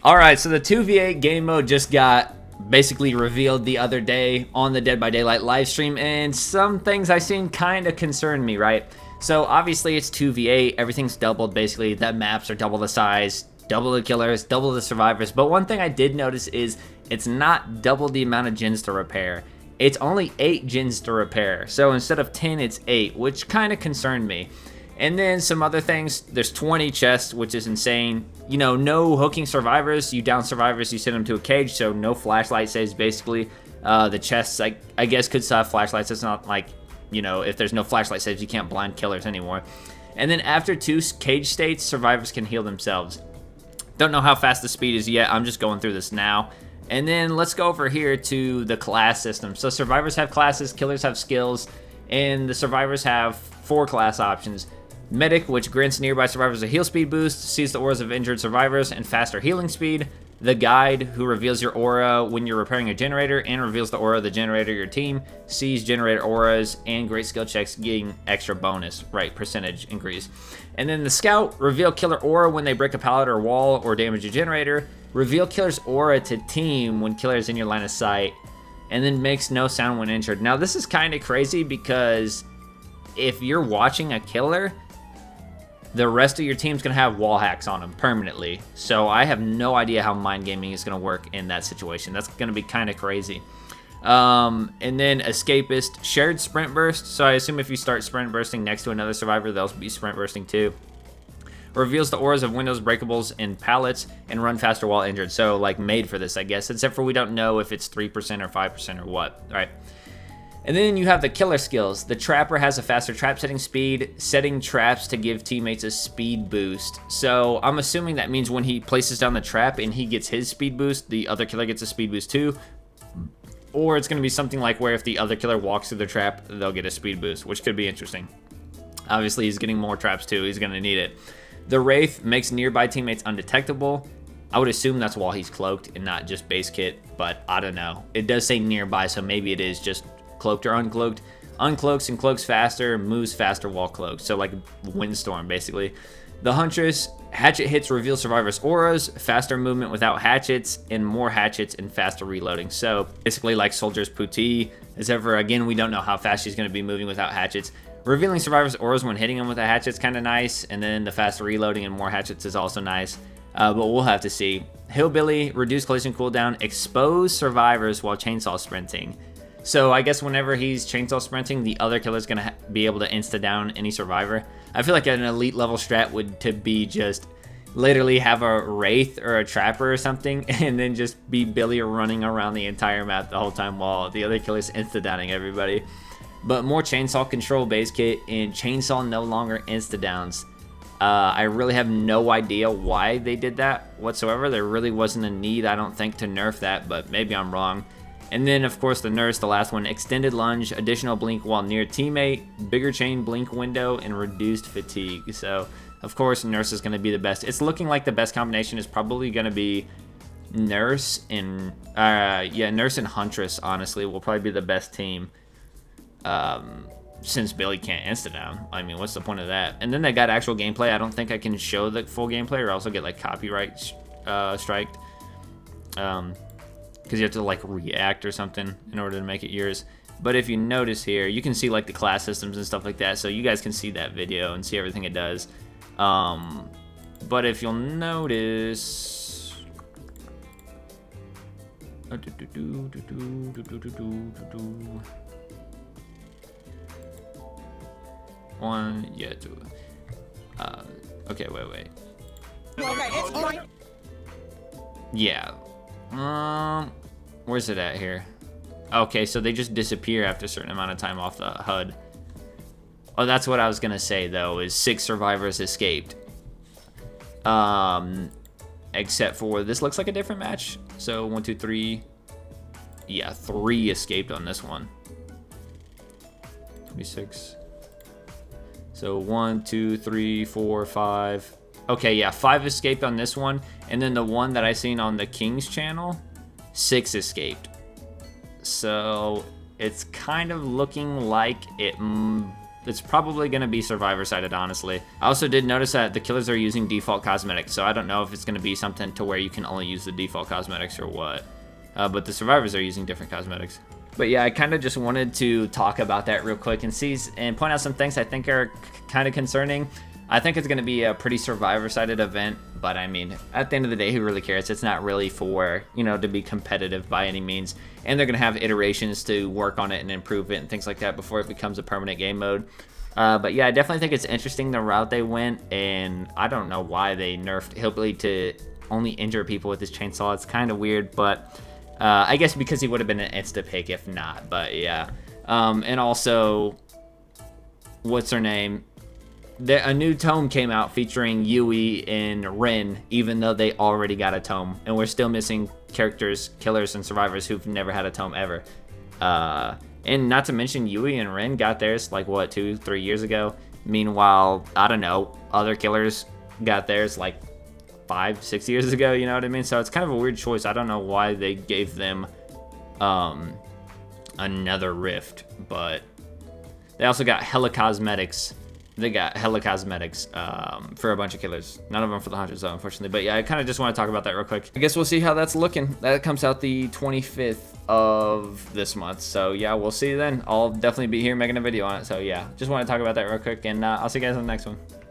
Alright, so the 2v8 game mode just got basically revealed the other day on the Dead by Daylight live stream, and some things I seen kind of concerned me, right? So obviously it's 2v8, everything's doubled basically, the maps are double the size, double the killers, double the survivors, but one thing I did notice is it's not double the amount of gens to repair. It's only 8 gens to repair, so instead of 10 it's 8, which kind of concerned me. And then some other things, there's 20 chests, which is insane. You know, no hooking survivors. You down survivors, you send them to a cage, so no flashlight saves basically. The chests, I guess, could still have flashlights. It's not like, you know, if there's no flashlight saves, you can't blind killers anymore. And then after 2 cage states, survivors can heal themselves. Don't know how fast the speed is yet. I'm just going through this now. And then let's go over here to the class system. So survivors have classes, killers have skills, and the survivors have 4 class options. Medic, which grants nearby survivors a heal speed boost, sees the auras of injured survivors, and faster healing speed. The Guide, who reveals your aura when you're repairing a generator and reveals the aura of the generator your team, sees generator auras and great skill checks getting extra bonus, right, percentage increase. And then the Scout, reveal killer aura when they break a pallet or wall or damage a generator. Reveal killer's aura to team when killer is in your line of sight, and then makes no sound when injured. Now this is kind of crazy because if you're watching a killer, the rest of your team's going to have wall hacks on them permanently. So I have no idea how mind gaming is going to work in that situation. That's going to be kind of crazy. And then Escapist, shared sprint burst. So I assume if you start sprint bursting next to another survivor, they'll be sprint bursting too. Reveals the auras of windows, breakables, and pallets, and run faster while injured. So like made for this, I guess. Except for we don't know if it's 3% or 5% or what. All right. And then you have the killer skills. The Trapper has a faster trap setting speed, setting traps to give teammates a speed boost. So I'm assuming that means when he places down the trap and he gets his speed boost, the other killer gets a speed boost too. Or it's going to be something like where if the other killer walks through the trap, they'll get a speed boost, which could be interesting. Obviously, he's getting more traps too. He's going to need it. The Wraith makes nearby teammates undetectable. I would assume that's while he's cloaked and not just base kit, but I don't know. It does say nearby, so maybe it is just cloaked or uncloaked. Uncloaks and cloaks faster, moves faster while cloaked. So like Windstorm, basically. The Huntress, hatchet hits reveal survivors' auras, faster movement without hatchets, and more hatchets and faster reloading. So basically like Soldier's Putty, as ever, again, we don't know how fast she's going to be moving without hatchets. Revealing survivors' auras when hitting them with a hatchet is kind of nice, and then the faster reloading and more hatchets is also nice. But we'll have to see. Hillbilly, reduce collision cooldown, expose survivors while chainsaw sprinting. So I guess whenever he's chainsaw sprinting, the other killer's going to be able to insta-down any survivor. I feel like an elite level strat would to be just literally have a Wraith or a Trapper or something, and then just be Billy running around the entire map the whole time while the other killer's insta-downing everybody. But more chainsaw control base kit, and chainsaw no longer insta-downs. I really have no idea why they did that whatsoever. There really wasn't a need, I don't think, to nerf that, but maybe I'm wrong. And then, of course, the nurse, the last one, extended lunge, additional blink while near teammate, bigger chain blink window, and reduced fatigue. So, of course, nurse is going to be the best. It's looking like the best combination is probably going to be nurse and, nurse and huntress, honestly, will probably be the best team. Since Billy can't insta-down. I mean, what's the point of that? And then they got actual gameplay. I don't think I can show the full gameplay or also get, like, copyright striked. Because you have to like react or something in order to make it yours. But if you notice here, you can see like the class systems and stuff like that, so you guys can see that video and see everything it does. But if you'll notice, one, yeah, two. Okay, wait. Yeah. Where's it at here? Okay, so they just disappear after a certain amount of time off the HUD. Oh, that's what I was gonna say though, is 6 survivors escaped. Except for, this looks like a different match. So 1, 2, 3. Yeah, 3 escaped on this one. 26. So 1, 2, 3, 4, 5. Okay, yeah, 5 escaped on this one, and then the one that I seen on the King's channel, 6 escaped. So it's kind of looking like it it's probably going to be survivor sided, honestly. I also did notice that the killers are using default cosmetics, so I don't know if it's going to be something to where you can only use the default cosmetics or what. But the survivors are using different cosmetics. But yeah, I kind of just wanted to talk about that real quick and point out some things I think are kind of concerning. I think it's going to be a pretty survivor-sided event, but I mean, at the end of the day, who really cares? It's not really for, you know, to be competitive by any means. And they're going to have iterations to work on it and improve it and things like that before it becomes a permanent game mode. But yeah, I definitely think it's interesting the route they went, and I don't know why they nerfed Hillbilly to only injure people with his chainsaw. It's kind of weird, but I guess because he would have been an insta-pick if not, but yeah. And also, what's her name? A new tome came out featuring Yui and Rin, even though they already got a tome. And we're still missing characters, killers, and survivors who've never had a tome ever. And not to mention, Yui and Rin got theirs, like, what, 2-3 years ago? Meanwhile, I don't know, other killers got theirs, like, 5-6 years ago, you know what I mean? So it's kind of a weird choice. I don't know why they gave them another rift, but they also got hella cosmetics. They got hella cosmetics for a bunch of killers. None of them for the hunters, though, unfortunately. But yeah, I kind of just want to talk about that real quick. I guess we'll see how that's looking. That comes out the 25th of this month. So yeah, we'll see you then. I'll definitely be here making a video on it. So yeah, just want to talk about that real quick, and I'll see you guys on the next one.